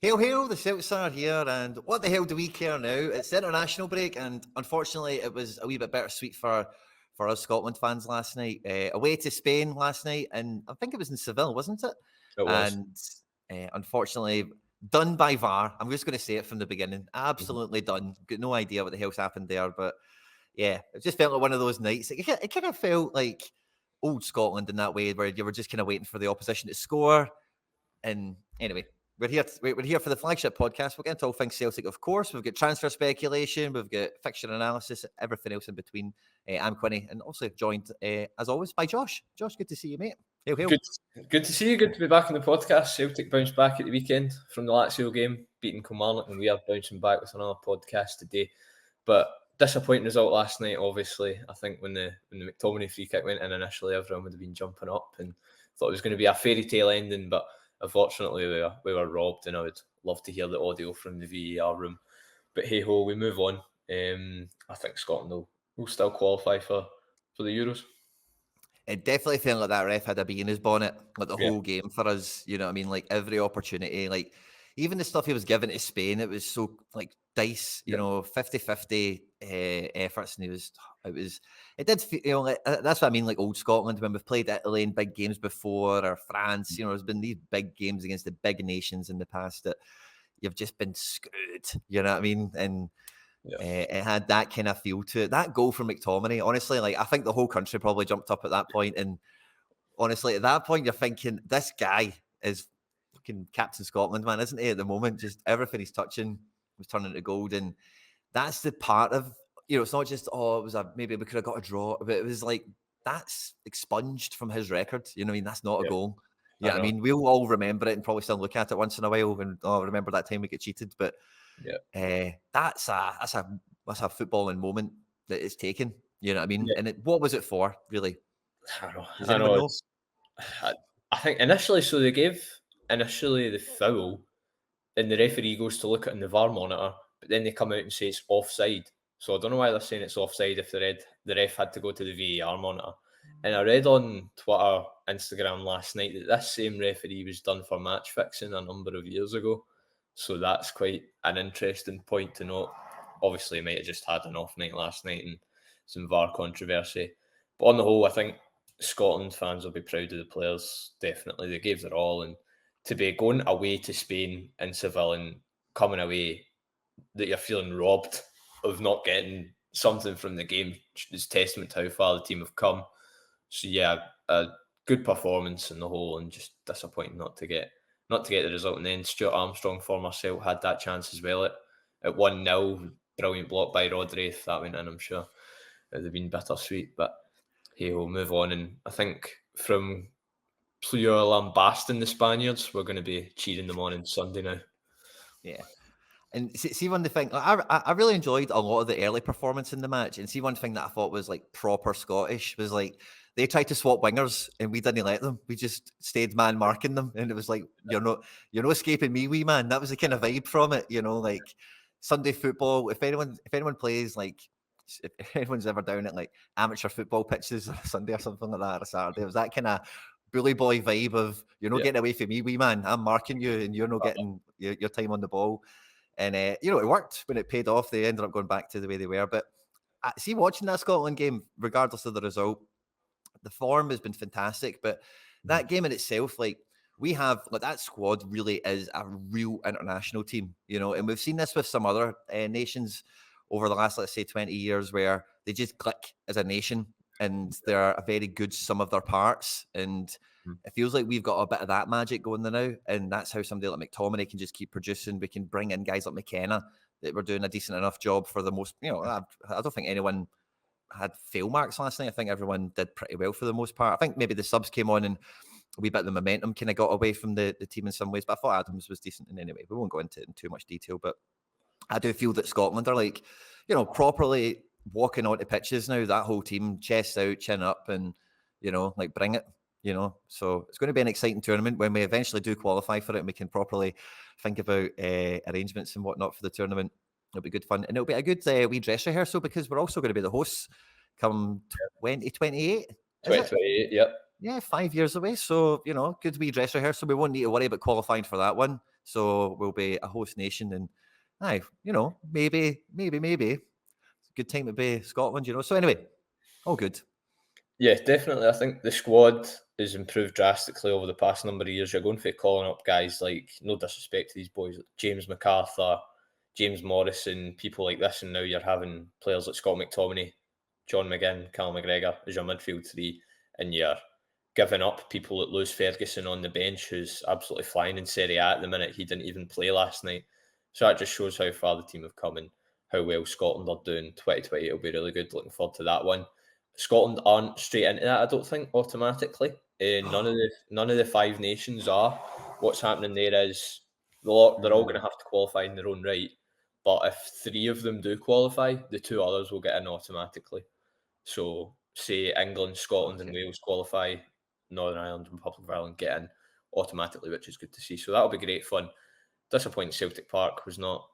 Hail, hail, the Celtics are here, and what the hell do we care now? It's the international break, and unfortunately, it was a wee bit bittersweet for us Scotland fans last night. Away to Spain last night, and I think it was in Seville, wasn't it? It was. And unfortunately, done by VAR. I'm just going to say it from the beginning. Absolutely done. Got no idea what the hell's happened there, but yeah, it just felt like one of those nights. It kind of felt like old Scotland in that way, where you were just kind of waiting for the opposition to score. And anyway, we're here for the Flagship podcast. We're getting to all things Celtic, of course. We've got transfer speculation, we've got fixture analysis, everything else in between. I'm Quinny, and also joined, as always, by Josh. Josh, good to see you, mate. Hail, hail. Good to see you. Good to be back on the podcast. Celtic bounced back at the weekend from the Lazio game, beating Kilmarnock, and we are bouncing back with another podcast today. But disappointing result last night, obviously. I think when the McTominay free kick went in initially, everyone would have been jumping up and thought it was going to be a fairy tale ending, but unfortunately we were robbed, and I would love to hear the audio from the VAR room. But hey ho, we move on. I think Scotland will still qualify for the Euros. It definitely felt like that ref had a bee in his bonnet, like the whole game for us. You know what I mean? Like every opportunity, like even the stuff he was giving to Spain, it was so like dice, you know, 50-50 efforts. And it did feel, you know, like, that's what I mean, like old Scotland, when we've played Italy in big games before, or France, you know, there's been these big games against the big nations in the past that you've just been screwed, you know what I mean? And it had that kind of feel to it. That goal from McTominay, honestly, like I think the whole country probably jumped up at that point. And honestly, at that point, you're thinking, this guy is fucking Captain Scotland, man, isn't he? At the moment, just everything he's touching was turning to gold. And that's the part of, you know, it's not just, it was maybe we could have got a draw, but it was like, that's expunged from his record. You know what I mean? That's not a goal. Yeah, I mean, we'll all remember it and probably still look at it once in a while and remember that time we get cheated. But that's a footballing moment that is taken. You know what I mean? And what was it for, really? I know. I think initially, so they gave the foul, and the referee goes to look at it in the VAR monitor, but then they come out and say it's offside. So I don't know why they're saying it's offside if the ref had to go to the VAR monitor. And I read on Twitter, Instagram last night that this same referee was done for match fixing a number of years ago. So that's quite an interesting point to note. Obviously, he might have just had an off night last night and some VAR controversy. But on the whole, I think Scotland fans will be proud of the players. Definitely, they gave their all, and to be going away to Spain in Seville and coming away that you're feeling robbed of not getting something from the game is testament to how far the team have come. So yeah, a good performance in the whole, and just disappointing not to get the result. And then Stuart Armstrong, former Celt, had that chance as well at 1-0. Brilliant block by Rodri. If that went in, I'm sure it would have been bittersweet. But hey, we'll move on. And I think from pure lambasting the Spaniards, we're going to be cheering them on Sunday now. Yeah. And see one thing, I really enjoyed a lot of the early performance in the match. And see one thing that I thought was like proper Scottish was like they tried to swap wingers and we didn't let them. We just stayed man marking them, and it was like you're not escaping me, wee man. That was the kind of vibe from it, you know. Like Sunday football. If anyone plays, like if anyone's ever down at like amateur football pitches on a Sunday or something like that, or a Saturday, it was that kind of bully boy vibe of you're not getting away from me, wee man. I'm marking you, and you're not getting your time on the ball. And, you know, it worked when it paid off. They ended up going back to the way they were. But see, watching that Scotland game, regardless of the result, the form has been fantastic. But that game in itself, like, we have, like, that squad really is a real international team, you know. And we've seen this with some other nations over the last, let's say, 20 years where they just click as a nation and they're a very good sum of their parts. And it feels like we've got a bit of that magic going there now. And that's how somebody like McTominay can just keep producing. We can bring in guys like McKenna that were doing a decent enough job for the most, you know, I don't think anyone had fail marks last night. I think everyone did pretty well for the most part. I think maybe the subs came on and a wee bit of the momentum kind of got away from the team in some ways. But I thought Adams was decent in any way. We won't go into it in too much detail, but I do feel that Scotland are like, you know, properly walking onto pitches now, that whole team, chest out, chin up, and, you know, like bring it, you know. So it's going to be an exciting tournament when we eventually do qualify for it and we can properly think about arrangements and whatnot for the tournament. It'll be good fun. And it'll be a good wee dress rehearsal because we're also going to be the hosts come 2028. 2028, yep. Yeah, 5 years away. So, you know, good wee dress rehearsal. We won't need to worry about qualifying for that one. So we'll be a host nation, and maybe. Good time to be Scotland, So anyway, all good. Yeah, definitely. I think the squad has improved drastically over the past number of years. You're going for calling up guys like, no disrespect to these boys, like James MacArthur, James Morrison, people like this, and now you're having players like Scott McTominay, John McGinn, Callum McGregor as your midfield three, and you're giving up people like Lewis Ferguson on the bench, who's absolutely flying in Serie A at the minute. He didn't even play last night. So that just shows how far the team have come and how well Scotland are doing. 2020 will be really good. Looking forward to that one. Scotland aren't straight into that, I don't think, automatically. None of the five nations are. What's happening there is they're all going to have to qualify in their own right. But if three of them do qualify, the two others will get in automatically. So, say England, Scotland, and Wales qualify, Northern Ireland and Republic of Ireland get in automatically, which is good to see. So that'll be great fun. Disappointing Celtic Park was not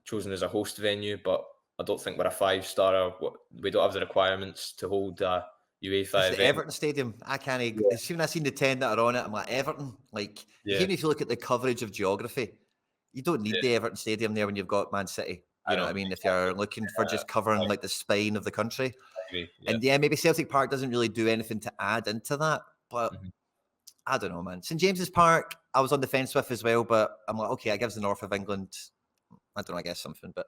chosen as a host venue, but I don't think we're a 5-star. We don't have the requirements to hold a UEFA It's the event. Everton Stadium. I can't. As soon as I seen the 10 that are on it, I'm like, Everton. Like, even if you look at the coverage of geography, you don't need the Everton Stadium there when you've got Man City. You know what I mean? If you're looking for just covering like the spine of the country. And maybe Celtic Park doesn't really do anything to add into that. But I don't know, man. St James's Park, I was on the fence with as well, but I'm like, okay, it gives the north of England, I don't know, I guess something. But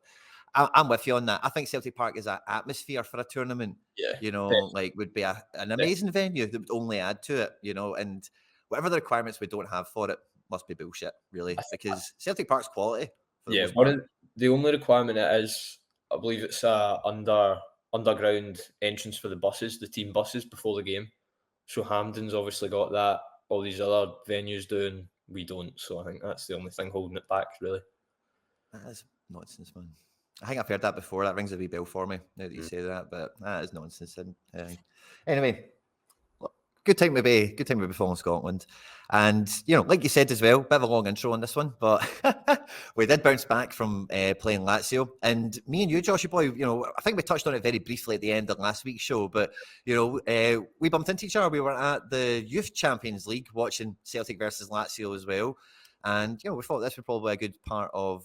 I'm with you on that. I think Celtic Park is an atmosphere for a tournament. Definitely. Would be an amazing venue that would only add to it, and whatever the requirements we don't have for it must be bullshit, really, because Celtic Park's quality. The only requirement it is, I believe it's a underground entrance for the buses, the team buses before the game. So Hampden's obviously got that. All these other venues doing, we don't. So I think that's the only thing holding it back, really. That is nonsense, man. I think I've heard that before. That rings a wee bell for me now that you say that, but that is nonsense. Anyway, good time to be following Scotland. And, like you said as well, bit of a long intro on this one, but we did bounce back from playing Lazio. And me and you, Joshy boy, I think we touched on it very briefly at the end of last week's show, but, we bumped into each other. We were at the Youth Champions League watching Celtic versus Lazio as well. And, we thought this was probably a good part of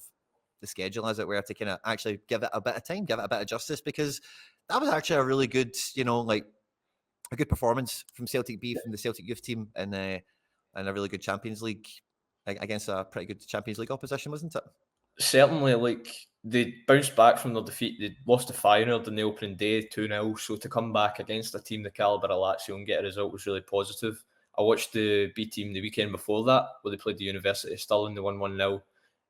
the schedule, as it were, to kind of actually give it a bit of time, give it a bit of justice, because that was actually a really good, a good performance from Celtic B, from the Celtic youth team, and a really good Champions League against a pretty good Champions League opposition, wasn't it? Certainly, they bounced back from their defeat. They lost to Feyenoord in the opening day 2-0. So to come back against a team the calibre of Lazio and get a result was really positive. I watched the B team the weekend before that, where they played the University of Stirling. They won 1-0.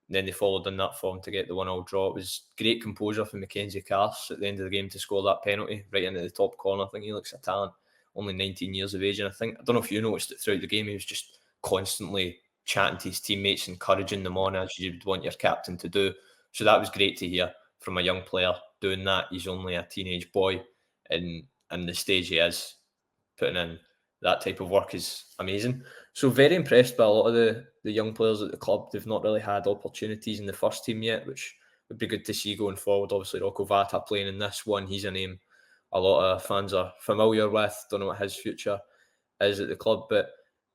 Then they followed in that form to get the 1-0 draw. It was great composure from Mackenzie Carse at the end of the game to score that penalty right into the top corner. I think he looks a talent. Only 19 years of age. And I don't know if you noticed it throughout the game, he was just constantly chatting to his teammates, encouraging them on, as you would want your captain to do. So that was great to hear from a young player doing that. He's only a teenage boy, and the stage he is putting in that type of work is amazing. So very impressed by a lot of the young players at the club. They've not really had opportunities in the first team yet, which would be good to see going forward. Obviously, Rocco Vata playing in this one. He's a name a lot of fans are familiar with. Don't know what his future is at the club, but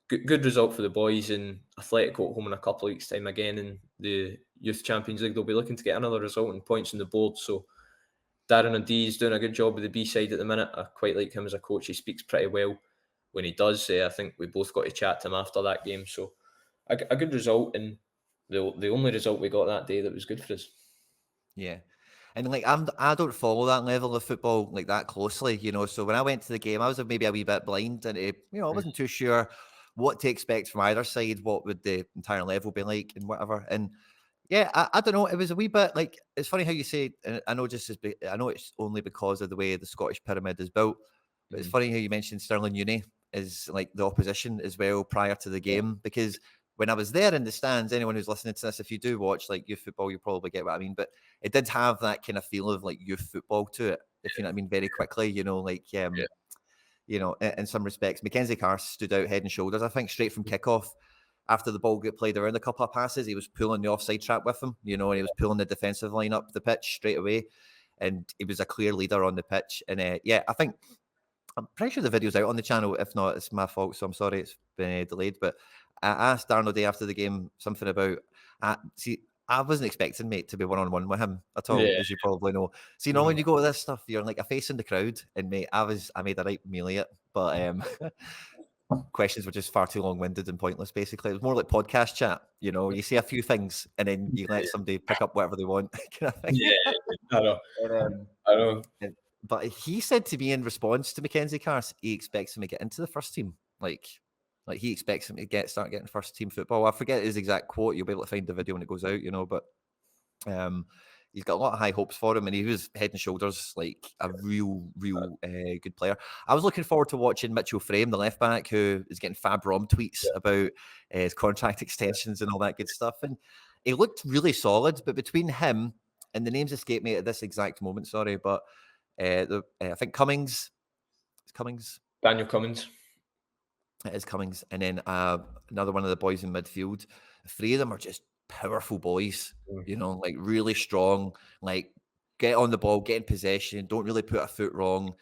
good result for the boys. And Atletico at home in a couple of weeks' time again in the Youth Champions League. They'll be looking to get another result and points on the board. So Darren O'Dea is doing a good job with the B side at the minute. I quite like him as a coach. He speaks pretty well when he does. I think we both got to chat to him after that game. So a good result, and the only result we got that day that was good for us. Yeah. And I don't follow that level of football like that closely, So when I went to the game, I was maybe a wee bit blind, and I wasn't too sure what to expect from either side. What would the entire level be like, and whatever. And yeah, I don't know. It was a wee bit like, it's funny how you say. And I know I know it's only because of the way the Scottish pyramid is built, but it's funny how you mentioned Stirling Uni is like the opposition as well prior to the game, because when I was there in the stands, anyone who's listening to this, if you do watch like youth football, you probably get what I mean. But it did have that kind of feel of like youth football to it, if you know what I mean, very quickly, in some respects. Mackenzie Carr stood out head and shoulders, I think, straight from kickoff. After the ball got played around a couple of passes, he was pulling the offside trap with him, and he was pulling the defensive line up the pitch straight away. And he was a clear leader on the pitch. And I think, I'm pretty sure the video's out on the channel. If not, it's my fault, so I'm sorry it's been delayed. But I asked Darren O'Dea after the game something about See, I wasn't expecting, mate, to be one-on-one with him at all, Yeah. as you probably know. So, you know, when you go to this stuff, you're like a face in the crowd, and mate, I made a right melee it, but questions were just far too long-winded and pointless, basically. It was more like podcast chat, you know, you say a few things, and then you let somebody pick up whatever they want, kind of thing. Yeah, I know. And, I know. but he said to me in response to Mackenzie Carse, he expects him to get into the first team. Like he expects him to start getting first team football. I forget his exact quote. You'll be able to find the video when it goes out, you know, but he's got a lot of high hopes for him, and he was head and shoulders like a real good player. I was looking forward to watching Mitchell Frame, the left back, who is getting Fab Rom tweets about his contract extensions and all that good stuff, and he looked really solid. But between him and the names escape me at this exact moment, sorry, but I think Cummings. Daniel Cummins. It is Cummings. And then another one of the boys in midfield. The three of them are just powerful boys, you know, like really strong, like get on the ball, get in possession, don't really put a foot wrong,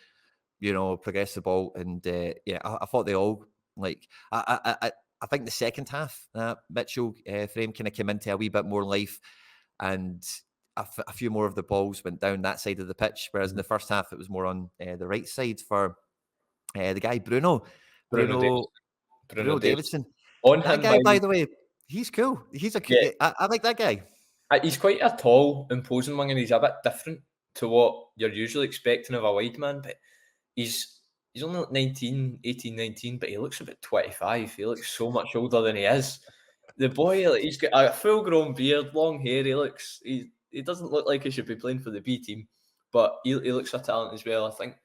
you know, progress the ball. And I thought they all, like, I think the second half, Mitchell Frame kind of came into a wee bit more life, and a few more of the balls went down that side of the pitch, whereas in the first half it was more on the right side for the guy Bruno Davidson. On That him, guy, by the way, he's cool. He's yeah, I like that guy. he's quite a tall, imposing winger. He's a bit different to what you're usually expecting of a wide man, but he's only like 18, 19, but he looks about 25. He looks so much older than he is. The boy, like, he's got a full-grown beard, long hair. He doesn't look like he should be playing for the B team, but he looks a talent as well. I think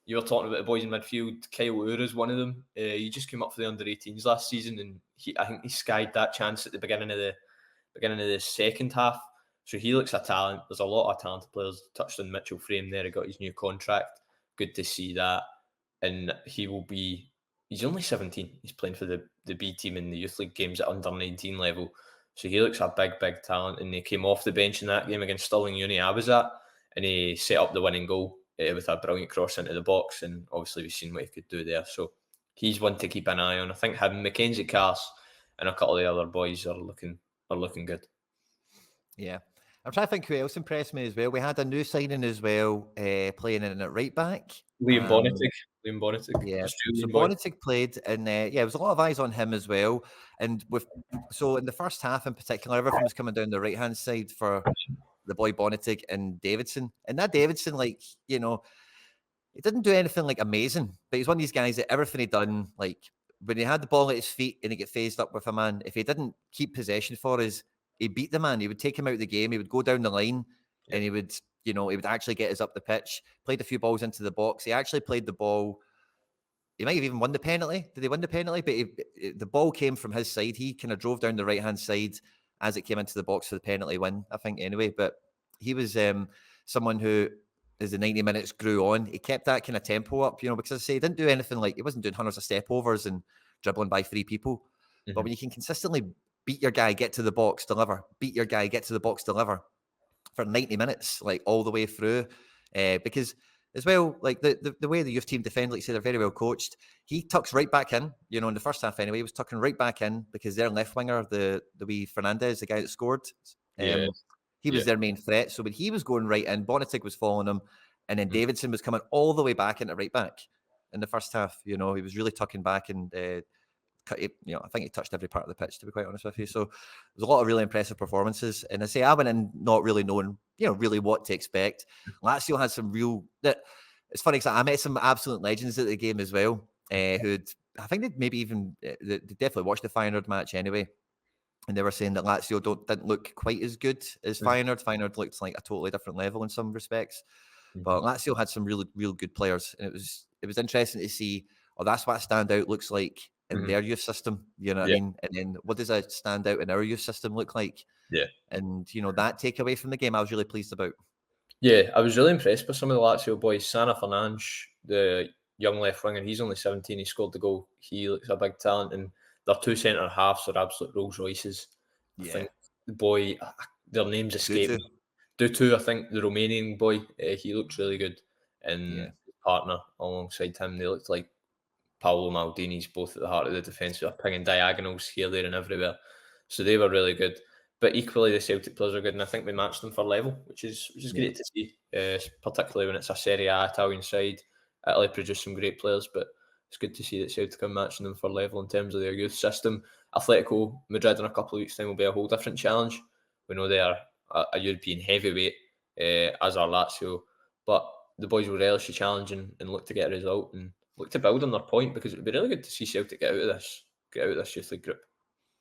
you were talking about the boys in midfield. Kyle Ura is one of them. He just came up for the under-18s last season, and I think he skied that chance at the beginning of the second half. So he looks a talent. There's a lot of talented players. Touched on Mitchell Frame there. He got his new contract. Good to see that. And he's only 17. He's playing for the B team in the youth league games at under 19 level. So he looks a big talent. And he came off the bench in that game against Stirling Uni I was at, and he set up the winning goal with a brilliant cross into the box. And obviously we've seen what he could do there. So he's one to keep an eye on. I think him, Mackenzie Carse, and a couple of the other boys are looking good. Yeah. I'm trying to think who else impressed me as well. We had a new signing as well, playing in at right back. Liam Bonnetig. Yeah. So Australian boy. Bonnetig played, and there was a lot of eyes on him as well. And so in the first half in particular, everything was coming down the right hand side for the boy Bonnetig and Davidson. And that Davidson, like, you know, he didn't do anything like amazing, but he's one of these guys that everything he done, like when he had the ball at his feet and he get phased up with a man, if he didn't keep possession for us, he beat the man. He would take him out of the game. He would go down the line, and he would actually get us up the pitch. Played a few balls into the box. He actually played the ball. He might have even won the penalty. Did he win the penalty? But the ball came from his side. He kind of drove down the right hand side as it came into the box for the penalty win, I think. Anyway, but he was someone who, as the 90 minutes grew on, he kept that kind of tempo up, you know, because I say he didn't do anything like, he wasn't doing hundreds of step overs and dribbling by three people. But when you can consistently beat your guy, get to the box, deliver, beat your guy, get to the box, deliver for 90 minutes, like all the way through, because as well, like the way the youth team defend, like you say, they're very well coached. He tucks right back in, you know, in the first half anyway, he was tucking right back in because their left winger, the wee Fernandez, the guy that scored, he was their main threat. So when he was going right in, Bonnetig was following him, and then Davidson was coming all the way back into right back in the first half. You know, he was really tucking back, and I think he touched every part of the pitch, to be quite honest with you. So there's a lot of really impressive performances. And I say I went in not really knowing, you know, really what to expect. Lazio had some it's funny because I met some absolute legends at the game as well, who'd, I think they'd maybe even, they definitely watched the Feyenoord match anyway. And they were saying that Lazio didn't look quite as good as Feyenoord. Feyenoord looked like a totally different level in some respects. But Lazio had some real good players. And it was interesting to see, that's what a standout looks like in their youth system. You know what I mean? And then what does a standout in our youth system look like? Yeah. And, you know, that takeaway from the game, I was really pleased about. Yeah, I was really impressed by some of the Lazio boys. Sana Fernandes, the young left winger, he's only 17. He scored the goal. He looks a big talent. And their two centre halves are absolute Rolls Royces. I think the boy, their names escape me. Dutu, I think, the Romanian boy, he looks really good. And his partner alongside him, they looked like Paolo Maldini's, both at the heart of the defence. They were pinging diagonals here, there, and everywhere. So they were really good. But equally, the Celtic players are good, and I think we matched them for level, which is great to see, particularly when it's a Serie A Italian side. Italy produced some great players, but it's good to see that Celtic are matching them for level in terms of their youth system. Atletico Madrid in a couple of weeks' time will be a whole different challenge. We know they are a European heavyweight, as are Lazio, but the boys will relish the challenge and look to get a result and look to build on their point, because it would be really good to see Celtic get out of this youth league group.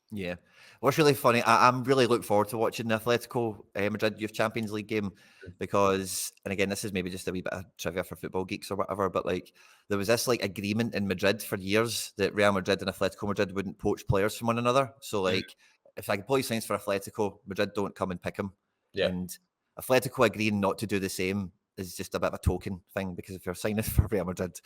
Yeah. What's really funny, I'm really looking forward to watching the Atletico Madrid Youth Champions League game because, and again, this is maybe just a wee bit of trivia for football geeks or whatever, but like there was this like agreement in Madrid for years that Real Madrid and Atletico Madrid wouldn't poach players from one another. So like if a boy signs for Atletico, Madrid don't come and pick him. Yeah. And Atletico agreeing not to do the same is just a bit of a token thing, because if you're signing for Real Madrid,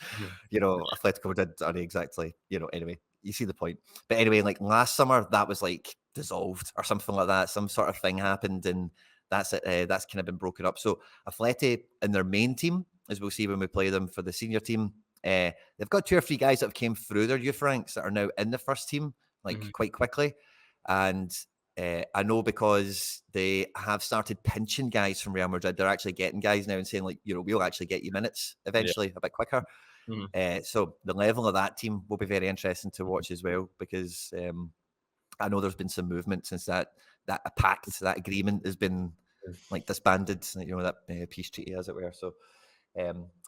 you know, Atletico Madrid aren't exactly, you know, anyway, you see the point. But anyway, like last summer, that was like dissolved or something like that. Some sort of thing happened, and that's it. That's kind of been broken up. So Atleti in their main team, as we'll see when we play them for the senior team, they've got 2 or 3 guys that have came through their youth ranks that are now in the first team, like quite quickly. And I know because they have started pinching guys from Real Madrid. They're actually getting guys now and saying, like, you know, we'll actually get you minutes eventually a bit quicker. So the level of that team will be very interesting to watch as well, because I know there's been some movement since that pact, that agreement has been like disbanded, you know, that peace treaty, as it were.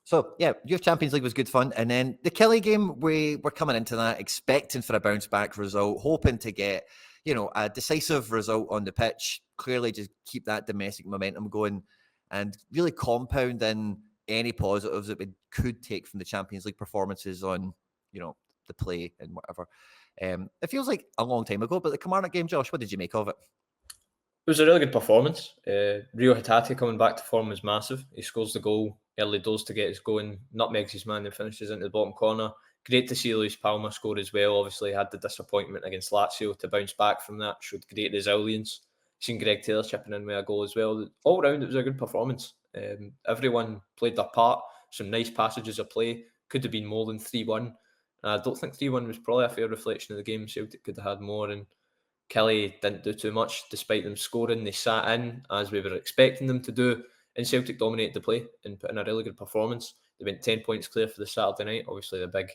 So yeah, Youth Champions League was good fun. And then the Kelly game, we were coming into that expecting for a bounce back result, hoping to get, you know, a decisive result on the pitch, clearly just keep that domestic momentum going and really compound in any positives that we could take from the Champions League performances on, you know, the play and whatever. It feels like a long time ago, but the Kilmarnock game, Josh, what did you make of it? It was a really good performance. Rio Hatate coming back to form was massive. He scores the goal early doors to get us going, nutmegs his man and finishes into the bottom corner. Great to see Luis Palma score as well. Obviously had the disappointment against Lazio. To bounce back from that showed great resilience. Seen Greg Taylor chipping in with a goal as well. All round, it was a good performance. Everyone played their part. Some nice passages of play. Could have been more than 3-1. I don't think 3-1 was probably a fair reflection of the game. Celtic could have had more, and Kelly didn't do too much despite them scoring. They sat in as we were expecting them to do, and Celtic dominated the play and put in a really good performance. They went 10 points clear for the Saturday night. Obviously, the big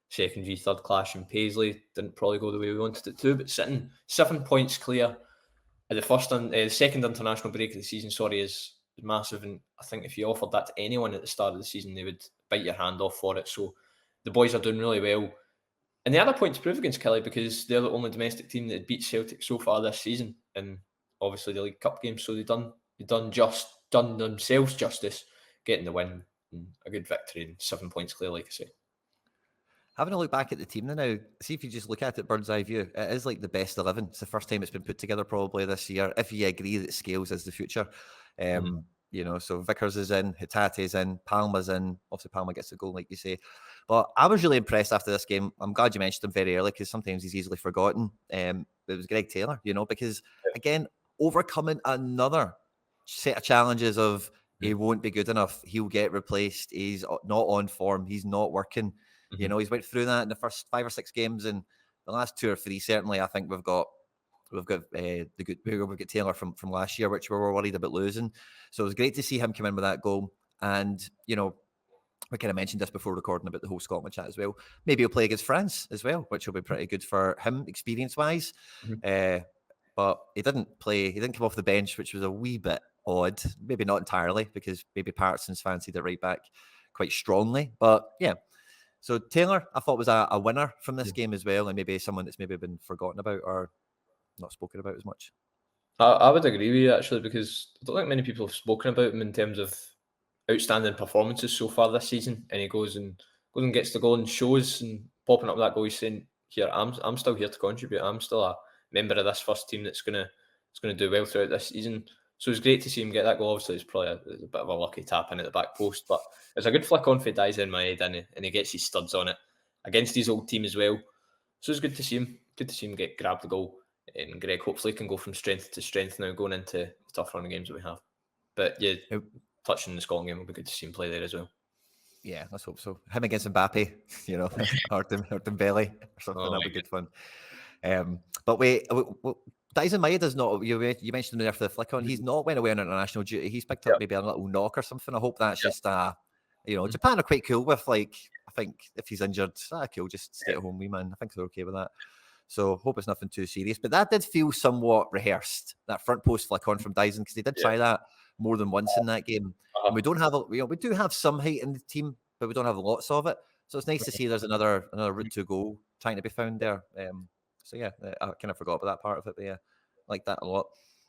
second v third clash in Paisley didn't probably go the way we wanted it to, but sitting 7 points clear at the second international break of the season, is massive. And I think if you offered that to anyone at the start of the season, they would bite your hand off for it. So the boys are doing really well. And they had a point to prove against Kelly, because they're the only domestic team that had beat Celtic so far this season, and obviously the League Cup game. So they done themselves justice, getting the win and a good victory and 7 points clear, like I say. Having a look back at the team now, see if you just look at it bird's eye view, it is like the best 11. It's the first time it's been put together probably this year, if you agree that Scales is the future. You know, so Vickers is in, Hitate's in, Palma's in. Obviously, Palma gets the goal, like you say. But I was really impressed after this game. I'm glad you mentioned him very early, because sometimes he's easily forgotten. It was Greg Taylor, you know, because, again, overcoming another set of challenges of he won't be good enough, he'll get replaced, he's not on form, he's not working. You know, he's went through that in the first 5 or 6 games, and the last 2 or 3, certainly, I think we've got Taylor from last year, which we were worried about losing. So it was great to see him come in with that goal. And, you know, we kind of mentioned this before recording about the whole Scotland chat as well. Maybe he'll play against France as well, which will be pretty good for him experience-wise. But he didn't play. He didn't come off the bench, which was a wee bit odd. Maybe not entirely, because maybe Patterson's fancied it right back quite strongly. But, yeah. So Taylor, I thought, was a winner from this game as well, and maybe someone that's maybe been forgotten about or not spoken about as much. I would agree with you, actually, because I don't think many people have spoken about him in terms of outstanding performances so far this season. And he goes and gets the goal and shows, and popping up that goal, he's saying, "Here, I'm still here to contribute. I'm still a member of this first team that's gonna do well throughout this season." So it's great to see him get that goal. Obviously, it's probably a bit of a lucky tap in at the back post, but it's a good flick on for Dies in my head, and he gets his studs on it against his old team as well. So it's good to see him. Good to see him grab the goal. And Greg hopefully can go from strength to strength now, going into the tough run of games that we have. But yeah, touching the Scotland game will be good to see him play there as well. Yeah, let's hope so. Him against Mbappe, you know, or Dembele or something, that'll be good fun. But we Dyson Maeda's not. You mentioned him there for the flick on. He's not went away on international duty. He's picked up maybe a little knock or something. I hope that's just Japan are quite cool with, like, I think if he's injured, cool, just stay at home, wee man. I think they're okay with that. So hope it's nothing too serious. But that did feel somewhat rehearsed, that front post flick on from Dyson, because they did try that more than once in that game. And we don't have we do have some height in the team, but we don't have lots of it. So it's nice to see there's another route to goal trying to be found there. So yeah, I kind of forgot about that part of it, but yeah, like that a lot.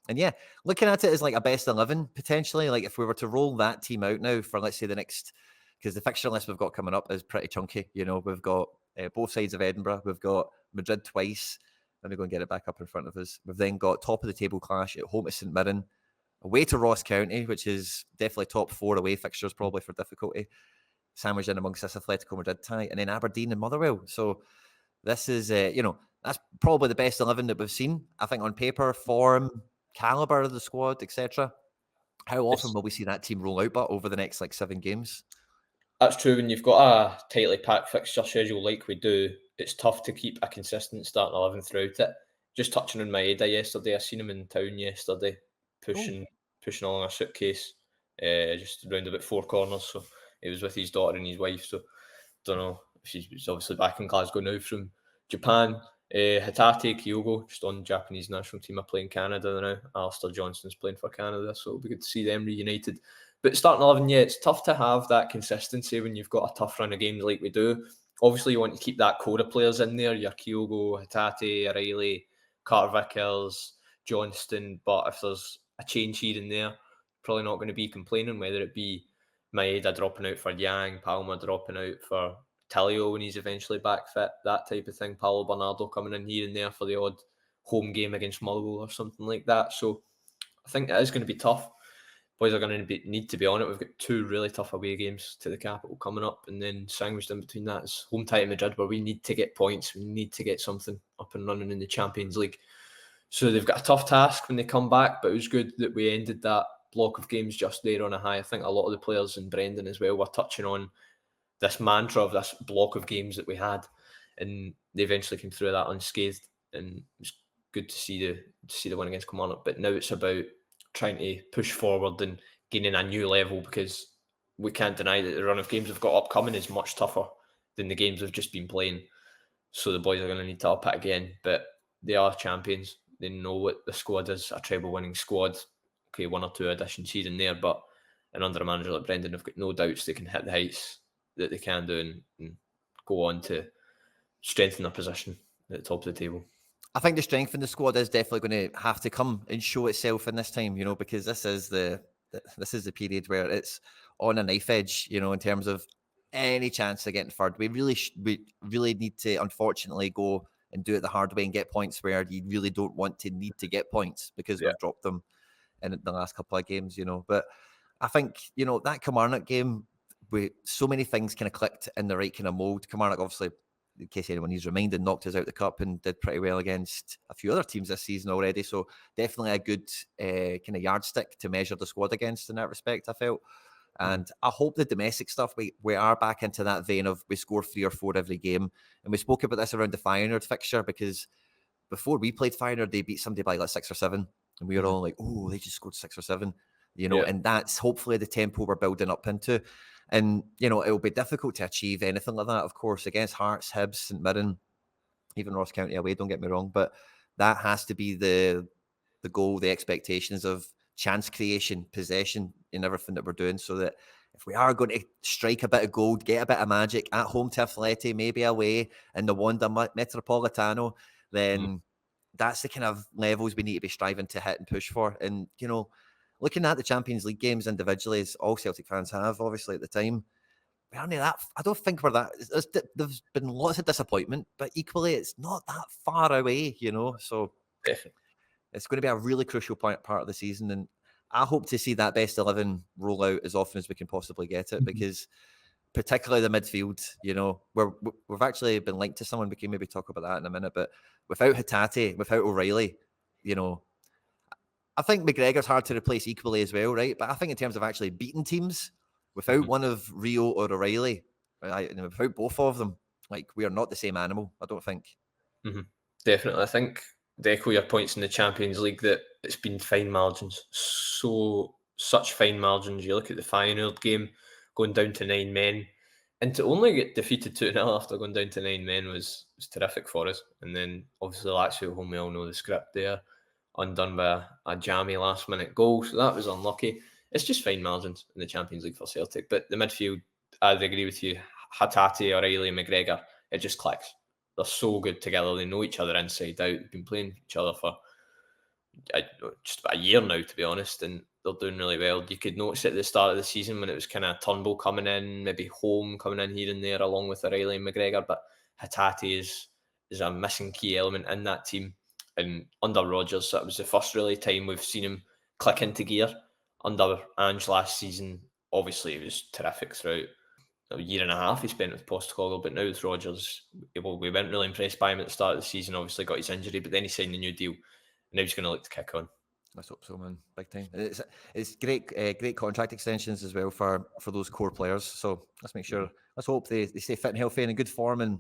And yeah, looking at it as like a best 11 potentially, like if we were to roll that team out now for, let's say, the next, because the fixture list we've got coming up is pretty chunky. We've got both sides of Edinburgh. We've got Madrid twice. Let me go and get it back up in front of us. We've then got top of the table clash at home to St Mirren, away to Ross County, which is definitely top 4 away fixtures probably for difficulty, sandwiched in amongst this Atletico Madrid tie, and then Aberdeen and Motherwell. So this is, that's probably the best 11 that we've seen. I think on paper, form, calibre of the squad, etc. How often will we see that team roll out, but over the next 7 games? That's true. When you've got a tightly packed fixture schedule like we do, it's tough to keep a consistent starting 11 throughout it. Just touching on Maeda yesterday, I seen him in town yesterday, pushing along a suitcase, just round about 4 corners. So he was with his daughter and his wife. So don't know if she's obviously back in Glasgow now from Japan. Hatate Kyogo, just on the Japanese national team, are playing Canada now. Alistair Johnston's playing for Canada, so it'll be good to see them reunited. But starting 11, yeah, it's tough to have that consistency when you've got a tough run of games like we do. Obviously, you want to keep that core of players in there, your Kyogo, Hatate, O'Reilly, Carter Vickers, Johnston. But if there's a change here and there, probably not going to be complaining, whether it be Maeda dropping out for Yang, Palma dropping out for Talio when he's eventually back fit, that type of thing. Paolo Bernardo coming in here and there for the odd home game against Motherwell or something like that. So I think it is going to be tough. Boys are going to need to be on it. We've got 2 really tough away games to the capital coming up, and then sandwiched in between that is home tie to Madrid, where we need to get points. We need to get something up and running in the Champions League. So they've got a tough task when they come back, but it was good that we ended that block of games just there on a high. I think a lot of the players, and Brendan as well, were touching on this mantra of this block of games that we had, and they eventually came through that unscathed, and it's good to see the win against Kilmarnock. But now it's about trying to push forward and gaining a new level, because we can't deny that the run of games we've got upcoming is much tougher than the games we've just been playing. So the boys are going to need to up it again, but they are champions. They know what the squad is, a treble winning squad. Okay, 1 or 2 additions here and there, but and under a manager like Brendan, I've got no doubts they can hit the heights that they can do and go on to strengthen their position at the top of the table. I think the strength in the squad is definitely going to have to come and show itself in this time, because this is the period where it's on a knife edge, in terms of any chance of getting third. We really need to, unfortunately, go and do it the hard way and get points where you really don't want to need to get points, because we've dropped them in the last couple of games, But I think, that Kilmarnock game, so many things kind of clicked in the right kind of mold. Kilmarnock, obviously, in case anyone needs reminded, knocked us out the cup and did pretty well against a few other teams this season already. So definitely a good kind of yardstick to measure the squad against in that respect, I felt. And I hope the domestic stuff, we are back into that vein of we score 3 or 4 every game. And we spoke about this around the Feyenoord fixture, because before we played Feyenoord, they beat somebody by 6 or 7. And we were all like, oh, they just scored 6 or 7. And that's hopefully the tempo we're building up into. And, it'll be difficult to achieve anything like that, of course, against Hearts, Hibs, St Mirren, even Ross County away, don't get me wrong. But that has to be the goal, the expectations of chance creation, possession in everything that we're doing, so that if we are going to strike a bit of gold, get a bit of magic at home to Atleti, maybe away in the Wanda Metropolitano, then that's the kind of levels we need to be striving to hit and push for. And, looking at the Champions League games individually, as all Celtic fans have, obviously, at the time, we aren't that. I don't think we're that. There's been lots of disappointment, but equally, it's not that far away, So it's going to be a really crucial part of the season, and I hope to see that best 11 roll out as often as we can possibly get it, because particularly the midfield, we've actually been linked to someone. We can maybe talk about that in a minute, but without Hatate, without O'Reilly, I think McGregor's hard to replace equally as well, right? But I think in terms of actually beating teams, without one of Rio or O'Reilly, without both of them, we are not the same animal, I don't think. Definitely. I think to echo your points in the Champions League, that it's been fine margins. Such fine margins. You look at the Feyenoord game, going down to 9 men, and to only get defeated 2-0 after going down to 9 men was terrific for us. And then obviously Lazio home, we all know the script there, undone by a jammy last minute goal. So that was unlucky. It's just fine margins in the Champions League for Celtic. But the midfield, I'd agree with you. Hatate, O'Reilly, McGregor, it just clicks. They're so good together. They know each other inside out. They've been playing each other for just about a year now, to be honest, and they're doing really well. You could notice at the start of the season when it was kind of Turnbull coming in, maybe Home coming in here and there, along with O'Reilly and McGregor, but Hatate is a missing key element in that team. And under Rodgers, that was the first really time we've seen him click into gear. Under Ange last season, obviously he was terrific throughout a year and a half he spent with Postecoglou, but now with Rodgers, well, we weren't really impressed by him at the start of the season. Obviously got his injury, but then he signed a new deal. Now he's going to look to kick on. Let's hope so, man. Big time. It's great, great contract extensions as well for those core players. So let's make sure. Let's hope they stay fit and healthy and in good form. And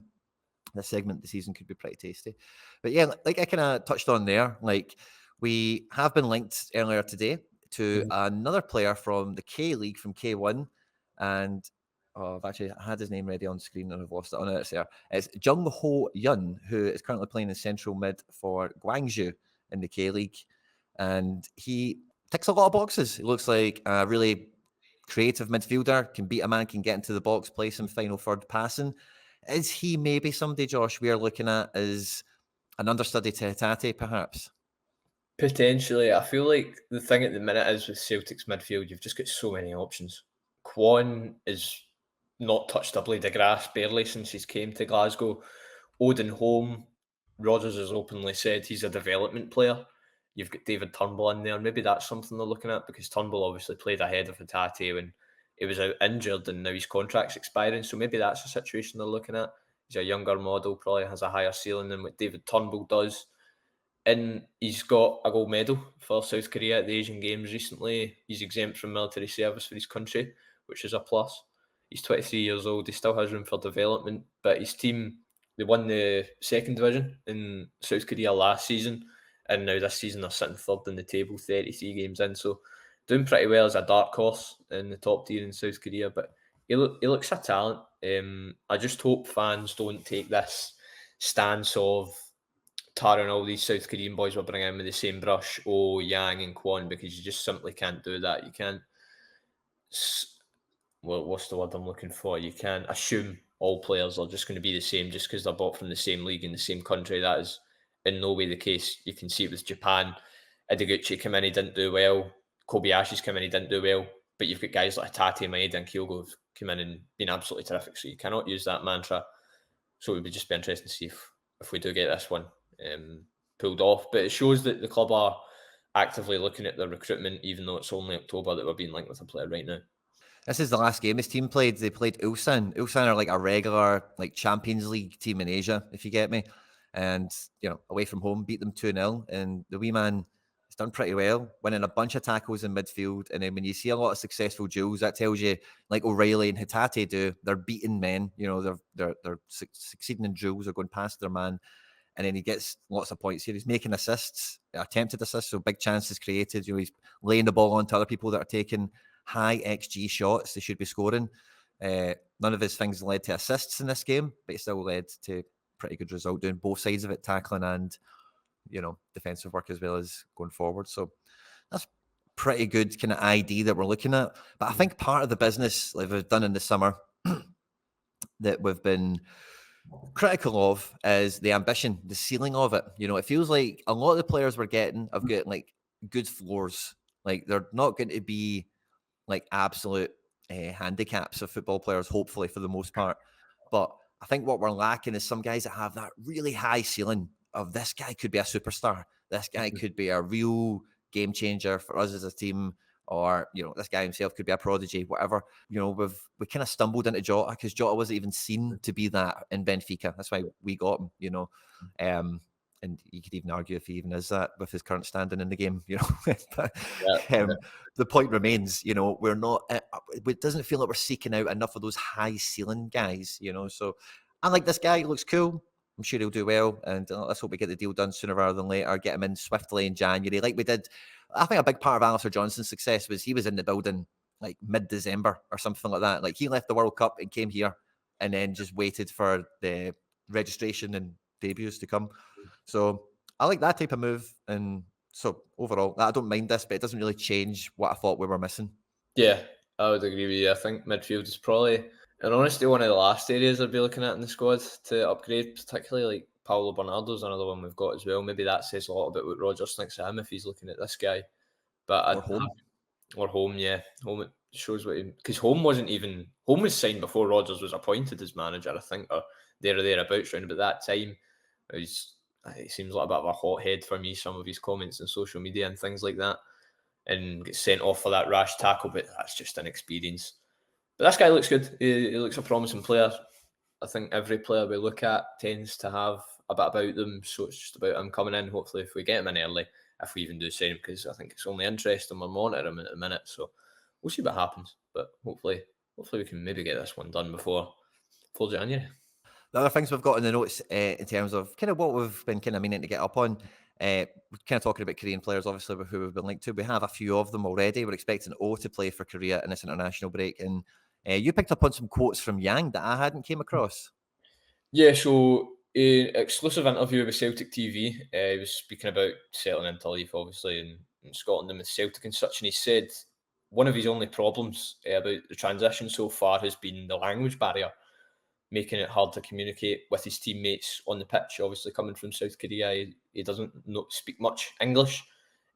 this segment of the season could be pretty tasty. But yeah, like I kind of touched on there, like we have been linked earlier today to another player from the K League, from K1, and I've actually had his name ready on screen and I've lost it on it. It's Jung Ho Yun, who is currently playing in central mid for Guangzhou in the K League. And he ticks a lot of boxes. He looks like a really creative midfielder, can beat a man, can get into the box, play some final third passing. Is he maybe somebody, Josh, we are looking at as an understudy to Hatate, perhaps? Potentially. I feel like the thing at the minute is with Celtic's midfield, you've just got so many options. Kwon is not touched a blade of grass barely since he's came to Glasgow. Odin Holm, Rodgers has openly said he's a development player. You've got David Turnbull in there. Maybe that's something they're looking at, because Turnbull obviously played ahead of Hatate when he was out injured and now his contract's expiring. So maybe that's a situation they're looking at. He's a younger model, probably has a higher ceiling than what David Turnbull does. And he's got a gold medal for South Korea at the Asian Games recently. He's exempt from military service for his country, which is a plus. He's 23 years old. He still has room for development, but his team, they won the second division in South Korea last season, and now this season they're sitting third in the table, 33 games in. So doing pretty well as a dark horse in the top tier in South Korea, but he looks a talent. I just hope fans don't take this stance of tarring all these South Korean boys we're bringing in with the same brush, Yang and Kwon, because you just simply can't do that. You can't, well, what's the word I'm looking for? You can't assume all players are just going to be the same just because they're bought from the same league in the same country. That is in no way the case. You can see it with Japan. Ideguchi came in, he didn't do well. Kobayashi's come in, he didn't do well. But you've got guys like Hatate, Maeda and Kyogo who've come in and been absolutely terrific. So you cannot use that mantra. So it would just be interesting to see if we do get this one pulled off. But it shows that the club are actively looking at their recruitment, even though it's only October that we're being linked with a player right now. This is the last game this team played. They played Ulsan. Ulsan are like a regular like Champions League team in Asia, if you get me. And, you know, away from home, beat them 2-0. And the wee man has done pretty well, winning a bunch of tackles in midfield. And then when you see a lot of successful duels, that tells you, like O'Reilly and Hatate do, they're beating men. You know, they're succeeding in duels, they're going past their man. And then he gets lots of points here. He's making assists, attempted assists, so big chances created. You know, he's laying the ball on to other people that are taking high XG shots they should be scoring. None of his things led to assists in this game, but it still led to pretty good result, doing both sides of it, tackling and, you know, defensive work as well as going forward. So that's pretty good kind of ID that we're looking at. But I think part of the business like we've done in the summer that we've been critical of is the ambition, the ceiling of it. You know, it feels like a lot of the players we're getting have got like good floors. Like they're not going to be like absolute handicaps of football players, hopefully for the most part. But I think what we're lacking is some guys that have that really high ceiling of this guy could be a superstar. This guy could be a real game changer for us as a team. Or, you know, this guy himself could be a prodigy, whatever. You know, we kind of stumbled into Jota because Jota wasn't even seen to be that in Benfica. That's why we got him, you know. And you could even argue if he even is that with his current standing in the game, you know. But the point remains, you know, we're not, it doesn't feel like we're seeking out enough of those high ceiling guys, you know. So I like this guy, he looks cool. I'm sure he'll do well, and let's hope we get the deal done sooner rather than later. Get him in swiftly in January, like we did. I think a big part of Alistair Johnson's success was he was in the building like mid-December or something like that. Like he left the World Cup and came here, and then just waited for the registration and debuts to come. So I like that type of move, and so overall, I don't mind this, but it doesn't really change what I thought we were missing. Yeah, I would agree with you. I think midfield is probably, in honesty, one of the last areas I'd be looking at in the squad to upgrade, particularly like Paulo Bernardo's another one we've got as well. Maybe that says a lot about what Rodgers thinks of him if he's looking at this guy. But Or home. or home, yeah. Home, it shows what he, because home was signed before Rodgers was appointed as manager, I think, or there or thereabouts around about that time. He seems like a bit of a hothead for me, some of his comments on social media and things like that, and gets sent off for that rash tackle, but that's just inexperience. But this guy looks good. He looks a promising player. I think every player we look at tends to have a bit about them, so it's just about him coming in. Hopefully, if we get him in early, if we even do sign him, because I think it's only interesting we're monitoring him at the minute. So we'll see what happens. But hopefully we can maybe get this one done before January. The other things we've got in the notes in terms of kind of what we've been kind of meaning to get up on, we're kind of talking about Korean players, obviously, who we've been linked to. We have a few of them already. We're expecting O to play for Korea in this international break. And you picked up on some quotes from Yang that I hadn't came across. Yeah, so exclusive interview with Celtic TV. He was speaking about settling into life, obviously, in Scotland and with Celtic and such. And he said one of his only problems about the transition so far has been the language barrier, making it hard to communicate with his teammates on the pitch. Obviously, coming from South Korea, he doesn't speak much English.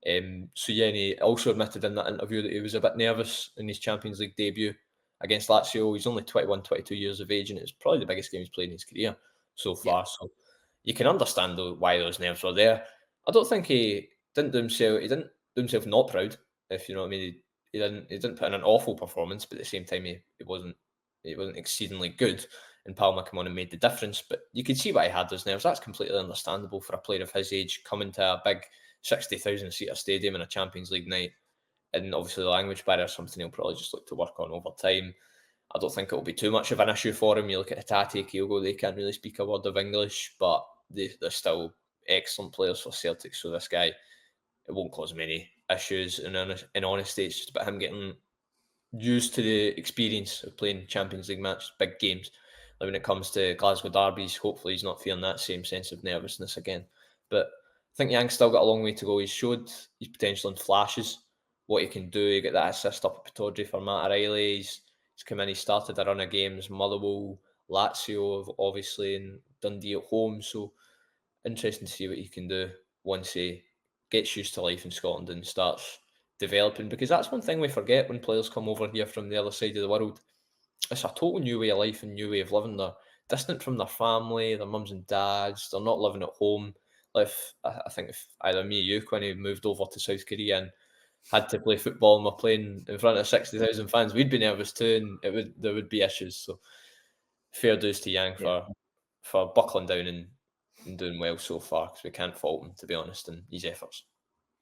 So yeah, and he also admitted in that interview that he was a bit nervous in his Champions League debut against Lazio. He's only 21, 22 years of age, and it's probably the biggest game he's played in his career so far. Yeah. So you can understand why those nerves were there. I don't think he didn't do himself not proud, if you know what I mean. He didn't put in an awful performance, but at the same time he wasn't exceedingly good. And Palmer came on and made the difference. But you could see why he had those nerves. That's completely understandable for a player of his age coming to a big 60,000 seater stadium in a Champions League night. And obviously the language barrier is something he'll probably just look to work on over time. I don't think it'll be too much of an issue for him. You look at Hatate, Kyogo, they can't really speak a word of English, but they're still excellent players for Celtic. So this guy, it won't cause many issues. And in honesty, it's just about him getting used to the experience of playing Champions League matches, big games. Like when it comes to Glasgow derbies, hopefully he's not feeling that same sense of nervousness again. But I think Yang's still got a long way to go. He's showed his potential in flashes, what he can do. He got that assist up at Pittodrie for Matt O'Reilly. He's come in, he started a run of games, Motherwell, Lazio, obviously, and Dundee at home. So interesting to see what he can do once he gets used to life in Scotland and starts developing, because that's one thing we forget when players come over here from the other side of the world. It's a total new way of life and new way of living. They're distant from their family, their mums and dads. They're not living at home. I think if either me or you, Quinny, moved over to South Korea and had to play football and we're playing in front of 60,000 fans, we'd be nervous too, and there would be issues. So fair dues to Yang for buckling down and doing well so far, because we can't fault him, to be honest, in his efforts.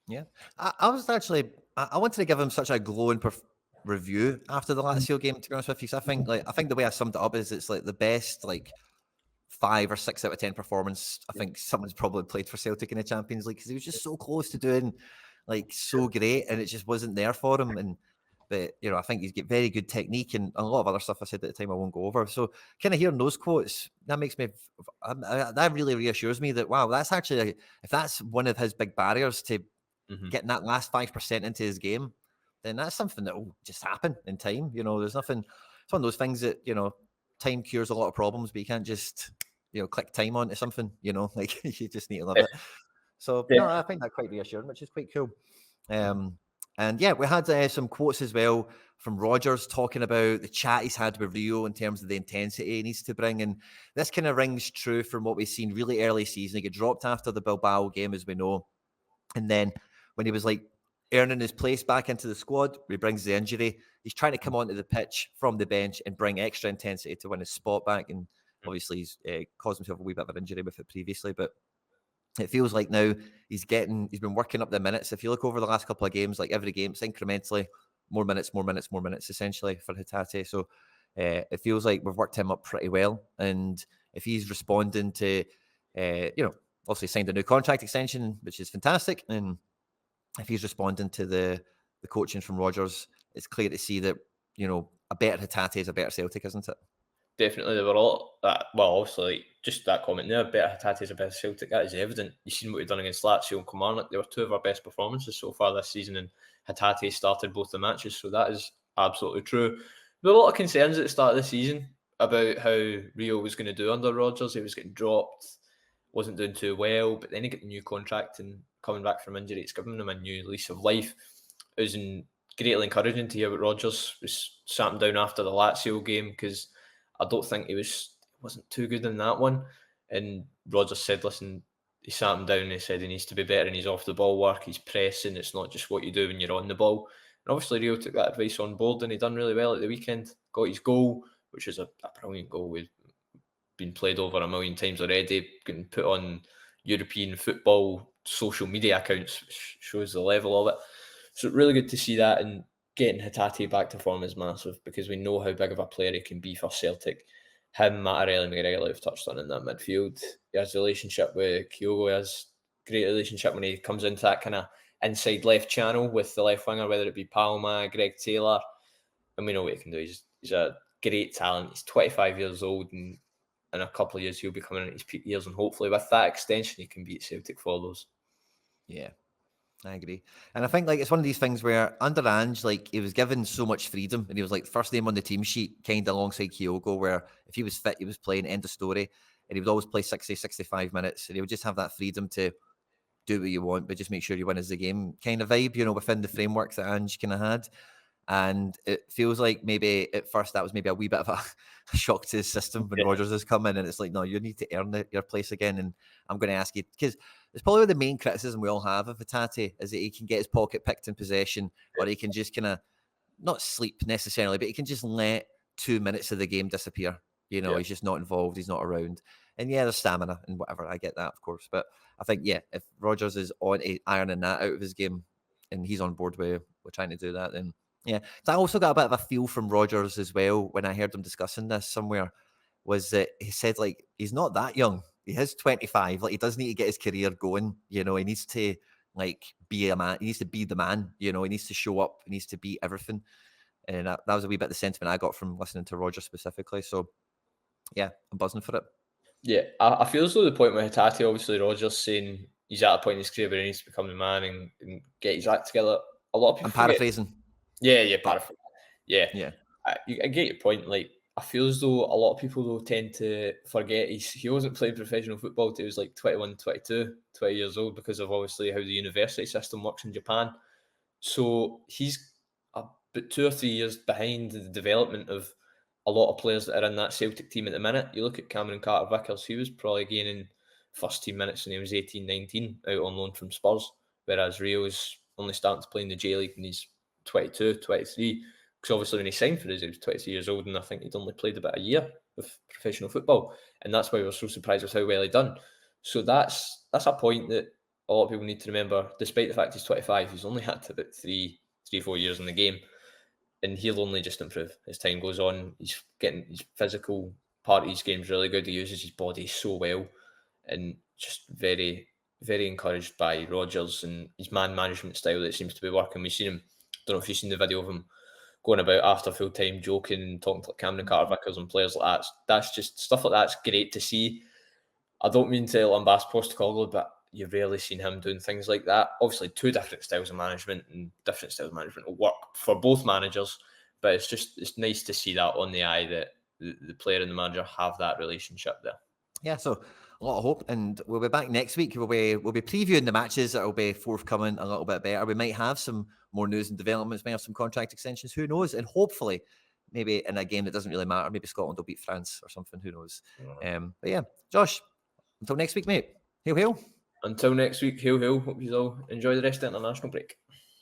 Yeah, I was actually I wanted to give him such a glowing review after the Lazio game. To be honest with you, so I think the way I summed it up is it's like the best 5 or 6 out of 10 performance I think someone's probably played for Celtic in the Champions League, because he was just so close to doing so great, and it just wasn't there for him. But I think he's got very good technique and a lot of other stuff I said at the time I won't go over. So kind of hearing those quotes, that makes me that really reassures me that wow, that's actually if that's one of his big barriers to getting that last 5% into his game, then that's something that will just happen in time. There's nothing. It's one of those things that time cures a lot of problems, but you can't just click time onto something. You just need to love it. So no, I find that quite reassuring, which is quite cool. And yeah, we had some quotes as well from Rodgers talking about the chat he's had with Rio in terms of the intensity he needs to bring. And this kind of rings true from what we've seen really early season. He got dropped after the Bilbao game, as we know. And then when he was earning his place back into the squad, he brings the injury. He's trying to come onto the pitch from the bench and bring extra intensity to win his spot back. And obviously he's caused himself a wee bit of an injury with it previously, but it feels like now he's been working up the minutes. If you look over the last couple of games, every game, it's incrementally more minutes, essentially for Hatate. So it feels like we've worked him up pretty well. And if he's responding to Obviously signed a new contract extension, which is fantastic. And if he's responding to the coaching from Rodgers, it's clear to see that, a better Hatate is a better Celtic, isn't it? Definitely, they were all that. Well, obviously, just that comment there, better Hatate is a better Celtic. That is evident. You've seen what we've done against Lazio and Kilmarnock. They were two of our best performances so far this season, and Hatate started both the matches, so that is absolutely true. There were a lot of concerns at the start of the season about how Rio was going to do under Rodgers. He was getting dropped, wasn't doing too well, but then he got the new contract and coming back from injury, it's given him a new lease of life. It was greatly encouraging to hear what Rodgers was sat him down after the Lazio game, because I don't think he wasn't too good in that one. And Rodgers said, listen, he sat him down and he said he needs to be better in his off the ball work, he's pressing, it's not just what you do when you're on the ball. And obviously Rio took that advice on board and he done really well at the weekend, got his goal, which is a brilliant goal. We've been played over a million times already, getting put on European football social media accounts, which shows the level of it. So really good to see that, and getting Hatate back to form is massive because we know how big of a player he can be for Celtic. Him, Mattarelli, McGregor, have touched on in that midfield. He has a relationship with Kyogo. He has a great relationship when he comes into that kind of inside left channel with the left winger, whether it be Palma, Greg Taylor. And we know what he can do. He's a great talent. He's 25 years old, and in a couple of years he'll be coming in at his peak years, and hopefully with that extension he can beat Celtic for those. Yeah, I agree. And I think it's one of these things where under Ange, he was given so much freedom, and he was first name on the team sheet, kind of alongside Kyogo, where if he was fit, he was playing, end of story. And he would always play 60, 65 minutes, and he would just have that freedom to do what you want, but just make sure you win as the game kind of vibe, within the framework that Ange kind of had. And it feels like maybe at first that was maybe a wee bit of a shock to his system when Rodgers has come in, and it's no, you need to earn your place again. And I'm going to ask you, because it's probably the main criticism we all have of Hatate is that he can get his pocket picked in possession, or he can just kind of not sleep necessarily, but he can just let 2 minutes of the game disappear. He's just not involved, he's not around. And there's stamina and whatever. I get that, of course. But I think, if Rodgers is on ironing that out of his game and he's on board with trying to do that, then yeah. So I also got a bit of a feel from Rodgers as well when I heard him discussing this somewhere, was that he said he's not that young. He is 25. He does need to get his career going. He needs to be a man. He needs to be the man. He needs to show up. He needs to be everything. And that was a wee bit the sentiment I got from listening to Rodgers specifically. So yeah, I'm buzzing for it. Yeah, I feel as though the point with Hatate, obviously Rodgers saying he's at a point in his career where he needs to become the man and get his act together. A lot of people I'm paraphrasing. Yeah, paraphrasing. Yeah. I get your point. I feel as though a lot of people though tend to forget he wasn't playing professional football till he was 21, 22, 20 years old, because of obviously how the university system works in Japan. So he's about 2 or 3 years behind the development of a lot of players that are in that Celtic team at the minute. You look at Cameron Carter-Vickers, he was probably gaining first team minutes when he was 18, 19 out on loan from Spurs, whereas Rio is only starting to play in the J League when he's 22, 23. Because obviously when he signed for us, he was 23 years old, and I think he'd only played about a year of professional football. And that's why we were so surprised with how well he'd done. So that's a point that a lot of people need to remember. Despite the fact he's 25, he's only had about 4 years in the game. And he'll only just improve as time goes on. He's getting his physical part of his game's really good. He uses his body so well, and just very, very encouraged by Rodgers and his man management style that seems to be working. We've seen him, don't know if you've seen the video of him going about after full time joking and talking to Cameron Carter-Vickers and players like that. That's just stuff like that's great to see. I don't mean to lambast Postecoglou, but you've rarely seen him doing things like that. Obviously, two different styles of management, and different styles of management will work for both managers. But it's nice to see that on the eye that the player and the manager have that relationship there. Yeah, so a lot of hope, and we'll be back next week. We'll be previewing the matches that will be forthcoming a little bit better. We might have some more news and developments, might have some contract extensions, who knows? And hopefully, maybe in a game that doesn't really matter, maybe Scotland will beat France or something, who knows? But yeah, Josh, until next week, mate. Hail, hail. Until next week, hail, hail. Hope you all enjoy the rest of the international break.